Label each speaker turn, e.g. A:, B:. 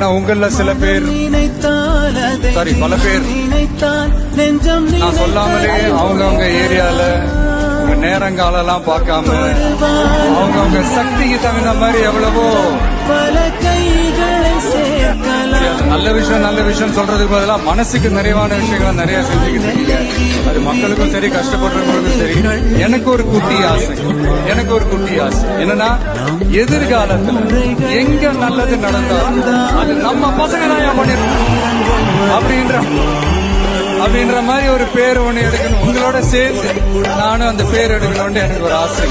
A: நான் உங்கள சில பேர் சாரி பல பேர் நான் சொல்லாமலே அவங்கவுங்க ஏரியால நேரங்காலெல்லாம் பார்க்காம அவங்கவுங்க சக்திக்கு தகுந்த மாதிரி எவ்வளவோ நல்ல விஷயம் சொல்றதுக்கு பதிலாக மனசுக்கு நிறைவான விஷயங்களை நிறைய செஞ்சுக்கிட்டு இருக்கீங்க. அது மக்களுக்கும் சரி, கஷ்டப்படுறவங்களுக்கும் சரி. எனக்கு ஒரு குட்டி ஆசை என்னன்னா, எதிர்காலத்துல எங்க நல்லது நடந்தாலும் அது நம்ம பசங்க தான் பண்ணிருக்கோம் அப்படின்ற மாதிரி ஒரு பேர் ஒண்ணு எடுக்கணும். உங்களோட சேர்ந்து நானும் அந்த பேர் எடுக்கணும்னு எனக்கு ஒரு ஆசை.